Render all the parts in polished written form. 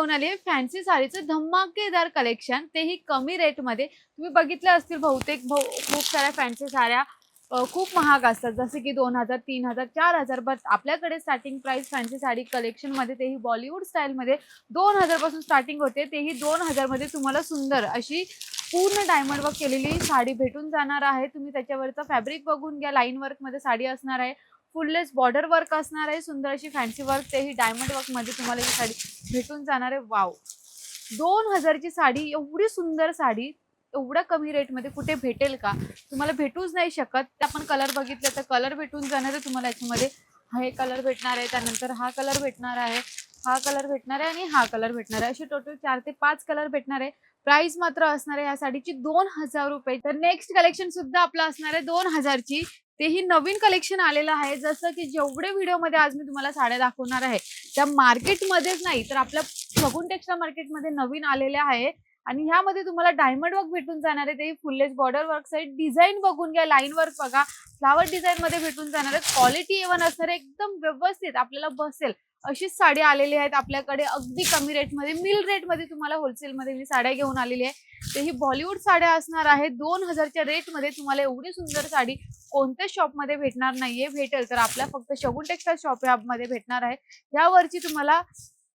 घेऊन आली आहे फॅन्सी साडीचं धमाकेदार कलेक्शन, तेही कमी रेटमध्ये. तुम्ही बघितलं असतील बहुतेक खूप साऱ्या फॅन्सी साड्या खूप महाग असतात, जसे की 2000, 3000, 4000. बट आपल्याकडे स्टार्टिंग प्राइस फॅन्सी साडी कलेक्शनमध्ये, तेही बॉलिवूड स्टाईलमध्ये 2000 पासून स्टार्टिंग होते. तेही 2000 मध्ये तुम्हाला सुंदर अशी पूर्ण डायमंड वर्क केलेली साडी भेटून जाणार आहे. तुम्ही त्याच्यावरचं फॅब्रिक बघून घ्या. लाईन वर्कमध्ये साडी असणार आहे, फुललेस बॉर्डर वर्क असणार आहे, सुंदर अशी फॅन्सी वर्क, तेही डायमंड वर्कमध्ये तुम्हाला ही साडी भेटून जाणार आहे. वाव, 2000 ची साडी, एवढी सुंदर साडी एवढ्या कमी रेटमध्ये कुठे भेटेल का? तुम्हाला भेटूच नाही शकत. ते आपण कलर बघितलं तर कलर भेटून जाणार आहे तुम्हाला. याच्यामध्ये हे कलर भेटणार आहे, त्यानंतर हा कलर भेटणार आहे, हा कलर भेटणार आहे आणि हा कलर भेटणार आहे. असे टोटल 4 ते 5 कलर भेटणार आहे. प्राइस मात्र असणार आहे या साडीची 2000 रुपये. तर नेक्स्ट कलेक्शन सुद्धा आपलं असणार आहे 2000 ची. तेही नवीन कलेक्शन आलेलं आहे. जसं की जेवढे व्हिडिओमध्ये आज मी तुम्हाला साड्या दाखवणार आहे त्या मार्केटमध्येच नाही तर आपल्या शगुन टेक्सटाईल मार्केटमध्ये नवीन आलेल्या आहे. आणि ह्यामध्ये तुम्हाला डायमंड वर्क भेटून जाणार आहे. ते फुललेस बॉर्डर वर्क साइड डिझाईन बघून घ्या, लाईन वर्क बघा, फ्लावर डिझाईन मध्ये भेटून जाणार आहे. क्वालिटी एवन असणार आहे, एकदम व्यवस्थित आपल्याला बसेल अशीच साडी आलेली आहेत आपल्याकडे. अगदी कमी रेटमध्ये, मिल रेटमध्ये तुम्हाला होलसेलमध्ये मी साड्या घेऊन आलेली आहे. तेही बॉलिवूड साड्या असणार आहेत. 2000च्या रेटमध्ये तुम्हाला एवढी सुंदर साडी कोणत्याच शॉपमध्ये भेटणार नाहीये. भेटेल तर आपल्या फक्त शगुन टेक्सटाईल शॉप मध्ये भेटणार आहे. यावरची तुम्हाला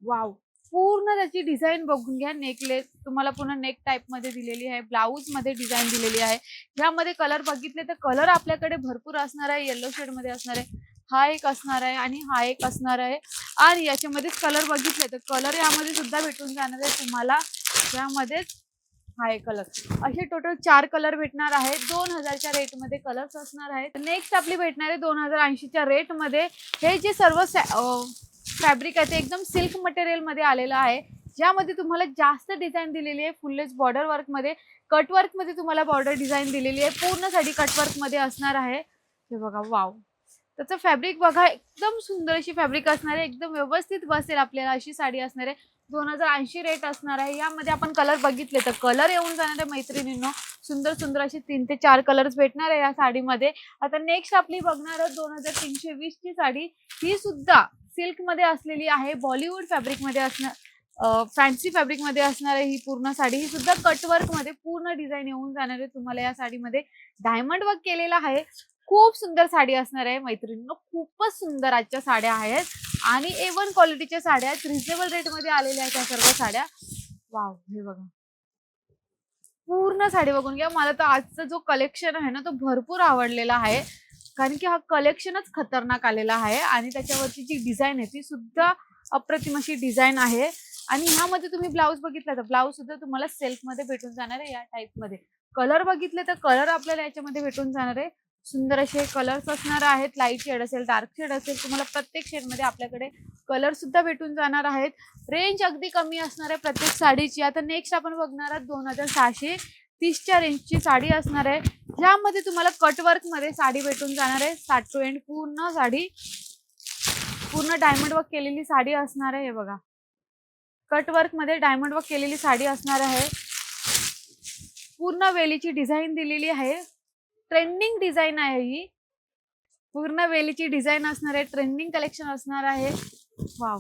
वाव, पूर्ण त्याची डिझाईन बघून घ्या. नेकलेस तुम्हाला पूर्ण नेक टाइप मध्ये दिलेली आहे, ब्लाऊज मध्ये डिझाईन दिलेली आहे. ह्यामध्ये कलर बघितले तर कलर आपल्याकडे भरपूर असणार आहे. येलो शेड मध्ये असणार आहे, हा एक असणार आहे आणि हा एक असणार आहे. आणि याच्यामध्येच कलर बघितले तर कलर यामध्ये सुद्धा भेटून जाणार आहे तुम्हाला. यामध्येच हा एक कलर, असे टोटल 4 कलर भेटणार आहेत. 2000च्या रेटमध्ये कलर्स असणार आहेत. नेक्स्ट आपली भेटणार आहे 2080च्या रेटमध्ये. हे जे सर्व फॅब्रिक आहे ते एकदम सिल्क मटेरियल मध्ये आलेलं आहे, ज्यामध्ये तुम्हाला जास्त डिझाईन दिलेली आहे. फुललेस बॉर्डर वर्क मध्ये, कट वर्क मध्ये तुम्हाला बॉर्डर डिझाईन दिलेली आहे. पूर्ण साडी कट वर्क मध्ये असणार आहे. हे बघा, वाव, त्याचं फॅब्रिक बघा, एकदम सुंदर अशी फॅब्रिक असणार आहे. एकदम व्यवस्थित बसेल आपल्याला अशी साडी असणार आहे. 2080 रेट असणार आहे. यामध्ये आपण कलर बघितले तर कलर येऊन जाणार आहे मैत्रिणींनो. सुंदर सुंदर असे 3 ते 4 कलर्स भेटणार आहे या साडीमध्ये. आता नेक्स्ट आपली बघणार आहोत 2320 ची साडी. ही सुद्धा सिल्क मध्ये असलेली आहे, बॉलिवूड फॅब्रिक मध्ये असणार, फॅन्सी फॅब्रिक मध्ये असणार आहे ही पूर्ण साडी. ही सुद्धा कटवर्क मध्ये पूर्ण डिझाईन येऊन जाणार आहे तुम्हाला. या साडीमध्ये डायमंड वर्क केलेला आहे. खूप सुंदर साडी असणार आहे मैत्रिणींनो. खूपच सुंदर आजच्या साड्या आहेत आणि A1 क्वालिटीच्या साड्या आहेत. रिजनेबल रेट मध्ये आलेल्या आहेत या सर्व साड्या. वाव, हे बघा, पूर्ण साडी बघून घ्या. मला तर आजचा जो कलेक्शन आहे ना तो भरपूर आवडलेला आहे, कारण की हा कलेक्शनच खतरनाक आलेला आहे. आणि त्याच्यावरची जी डिझाईन आहे ती सुद्धा अप्रतिम अशी डिझाईन आहे. आणि ह्यामध्ये तुम्ही ब्लाऊज बघितला तर ब्लाऊज सुद्धा तुम्हाला सेल्फ मध्ये भेटून जाणार आहे या टाइप मध्ये. कलर बघितले तर कलर आपल्याला याच्यामध्ये भेटून जाणार आहे. सुंदर असे कलर्स असणार आहेत. लाईट शेड असेल, डार्क शेड असेल, तुम्हाला प्रत्येक शेड मध्ये आपल्याकडे कलर सुद्धा भेटून जाणार आहेत. रेंज अगदी कमी असणार आहे प्रत्येक साडीची. आता नेक्स्ट आपण बघणार आहोत 2630च्या रेंजची साडी असणार आहे. ज्यामध्ये तुम्हाला कटवर्क मध्ये साडी भेटून जाणार आहे. स्टार्ट टू एंड पूर्ण साडी, पूर्ण डायमंड वर्क केलेली साडी असणार आहे. हे बघा, कटवर्क मध्ये डायमंड वर्क केलेली साडी असणार आहे. पूर्ण वेलीची डिझाईन दिलेली आहे. ट्रेंडिंग डिझाईन आहे ही, पूर्ण वेलीची डिझाईन असणार आहे. ट्रेंडिंग कलेक्शन असणार आहे. वाव,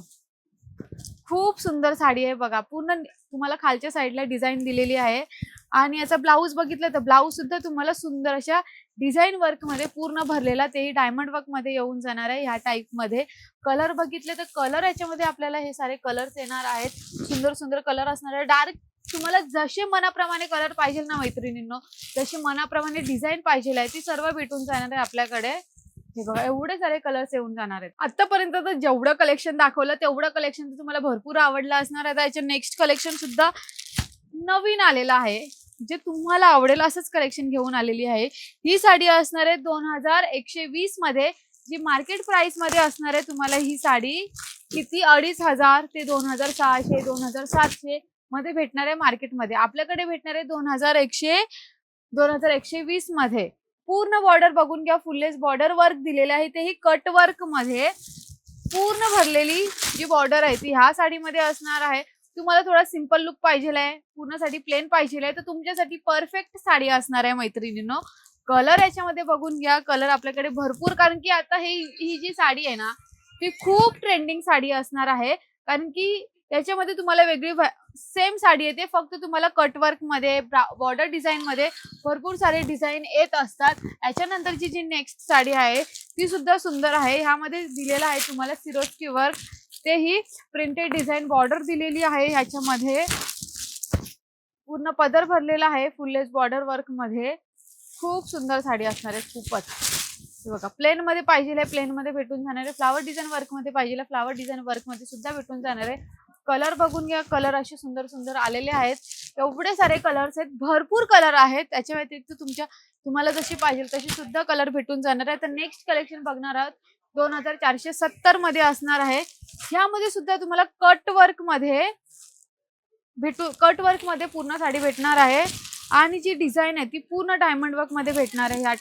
खूप सुंदर साडी आहे बघा. पूर्ण तुम्हाला खालच्या साईडला डिझाईन दिलेली आहे. आणि याचा ब्लाऊज बघितलं तर ब्लाऊज सुद्धा तुम्हाला सुंदर अशा डिझाईन वर्क मध्ये पूर्ण भरलेला, तेही डायमंड वर्क मध्ये येऊन जाणार आहे ह्या टाइप मध्ये. कलर बघितले तर कलर याच्यामध्ये आपल्याला हे सारे कलर्स येणार आहेत. सुंदर सुंदर कलर असणार आहे. डार्क, तुम्हाला जसे मनाप्रमाणे कलर पाहिजे ना मैत्रिणींनो, जसे मनाप्रमाणे डिझाईन पाहिजे आहे ती सर्व भेटून जाणार आहे आपल्याकडे. हे बघा, एवढे सारे कलर्स येऊन जाणार आहेत. आतापर्यंत तर जेवढं कलेक्शन दाखवलं तेवढं कलेक्शन तुम्हाला भरपूर आवडलं असणार आहे. याचे नेक्स्ट कलेक्शन सुद्धा नवीन आलेलं आहे, जे तुम्हाला आवडेल असंच कलेक्शन घेऊन आलेली आहे. ही साडी असणार आहे 2120 मध्ये, जी मार्केट प्राइस मध्ये असणार आहे तुम्हाला. ही साडी किती 2500 ते 2600, 2700 मध्ये भेटणार आहे मार्केटमध्ये. आपल्याकडे भेटणार आहे 2120 मध्ये. पूर्ण बॉर्डर बघून घ्या, फुललेस बॉर्डर वर्क दिलेले आहे, तेही कट वर्क मध्ये पूर्ण भरलेली जी बॉर्डर आहे ती ह्या साडीमध्ये असणार आहे. तुम्हाला थोडा सिंपल लुक पाहिजे आहे, पूर्ण साडी प्लेन पाहिजे आहे, तर तुमच्यासाठी परफेक्ट साडी असणार आहे मैत्रिणींनो. कलर याच्यामध्ये बघून घ्या, कलर आपल्याकडे भरपूर, कारण की आता ही जी साडी आहे ना ती खूप ट्रेंडिंग साडी असणार आहे. कारण की याच्यामध्ये तुम्हाला वेगळी सेम साडी येते, फक्त तुम्हाला कटवर्क मध्ये बॉर्डर डिझाईन मध्ये भरपूर सारे डिझाईन येत असतात. याच्यानंतरची जी नेक्स्ट साडी आहे ती सुद्धा सुंदर आहे. ह्यामध्ये दिलेला आहे तुम्हाला सिरोस्की वर्क, तेही प्रिंटेड डिझाईन बॉर्डर दिलेली आहे. ह्याच्यामध्ये पूर्ण पदर भरलेला आहे फुललेस बॉर्डर वर्क मध्ये. खूप सुंदर साडी असणार आहे, खूपच. हे बघा, प्लेन मध्ये पाहिजे प्लेन मध्ये भेटून जाणार आहे, फ्लावर डिझाईन वर्क मध्ये पाहिजे फ्लावर डिझाईन वर्क मध्ये सुद्धा भेटून जाणार आहे. कलर बघून घ्या, कलर असे सुंदर सुंदर आलेले आहेत. एवढे सारे कलर्स आहेत, भरपूर कलर आहेत. त्याच्या व्यतिरिक्त तुम्हाला जशी पाहिजे तशी सुद्धा कलर भेटून जाणार आहे. तर नेक्स्ट कलेक्शन बघणार आहोत 2470 मध्ये असणार आहे. यामध्ये सुद्धा तुम्हाला कट वर्क मध्ये पूर्ण साडी भेटणार आहे आणि जी डिझाईन आहे ती पूर्ण डायमंड वर्क मध्ये भेटणार आहे. ह्या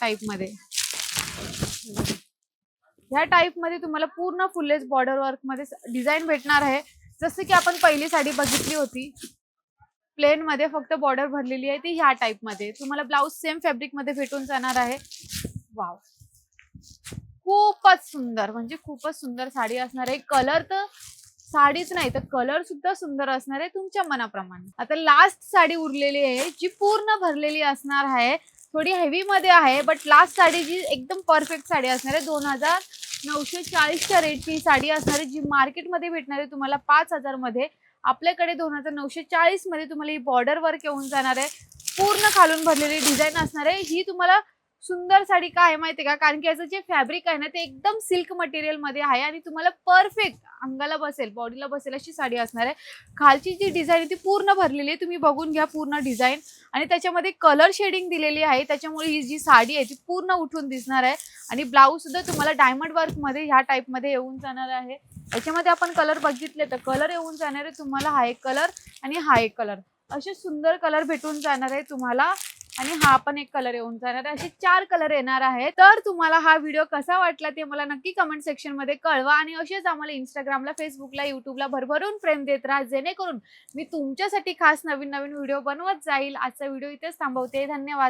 टाइप मध्ये तुम्हाला पूर्ण फुललेस बॉर्डर वर्क मध्ये डिझाईन भेटणार आहे. जसं की आपण पहिली साडी बघितली होती प्लेन मध्ये फक्त बॉर्डर भरलेली आहे, ती ह्या टाइप मध्ये तुम्हाला ब्लाउज सेम फॅब्रिक मध्ये भेटून जाणार आहे. वाव, खूपच सुंदर, म्हणजे खूपच सुंदर साडी असणार आहे. कलर तर साडीच नाही तर कलर सुद्धा सुंदर असणार आहे तुमच्या मनाप्रमाणे. आता लास्ट साडी उरलेली आहे जी पूर्ण भरलेली असणार आहे. थोडी हेवी मध्ये आहे, बट लास्ट साडी जी एकदम परफेक्ट साडी असणार आहे. 2940च्या रेटची साडी असणार आहे, जी मार्केटमध्ये भेटणार आहे तुम्हाला 5000 मध्ये. आपल्याकडे 2940 मध्ये तुम्हाला ही बॉर्डर वर्क येऊन जाणार आहे. पूर्ण खालून भरलेली डिझाईन असणार आहे. ही तुम्हाला सुंदर साडी का आहे माहिती का, कारण की याचं जे फॅब्रिक आहे ना ते एकदम सिल्क मटेरियल मध्ये आहे आणि तुम्हाला परफेक्ट अंगाला बसेल, बॉडीला बसेल अशी साडी असणार आहे. खालची जी डिझाईन आहे ती पूर्ण भरलेली आहे, तुम्ही बघून घ्या पूर्ण डिझाईन. आणि त्याच्यामध्ये कलर शेडिंग दिलेली आहे, त्याच्यामुळे ही जी साडी आहे ती पूर्ण उठून दिसणार आहे. आणि ब्लाऊज सुद्धा तुम्हाला डायमंड वर्क मध्ये ह्या टाइप मध्ये येऊन जाणार आहे. याच्यामध्ये आपण कलर बघितले तर कलर येऊन जाणार आहे तुम्हाला, हा एक कलर आणि हा एक कलर, असे सुंदर कलर भेटून जाणार आहे तुम्हाला. आणि हा पण एक कलर येऊन जाणार आहे. असे 4 कलर येणार आहेत. तर तुम्हाला हा व्हिडिओ कसा वाटला ते मला नक्की कमेंट सेक्शन मध्ये कळवा. आणि असेच आम्हाला इंस्टाग्रामला, फेसबुकला, युट्यूबला भरभरून प्रेम देत राहा, जेणेकरून मी तुमच्यासाठी खास नवीन नवीन व्हिडिओ बनवत जाईल. आजचा व्हिडिओ इथेच थांबवते. धन्यवाद.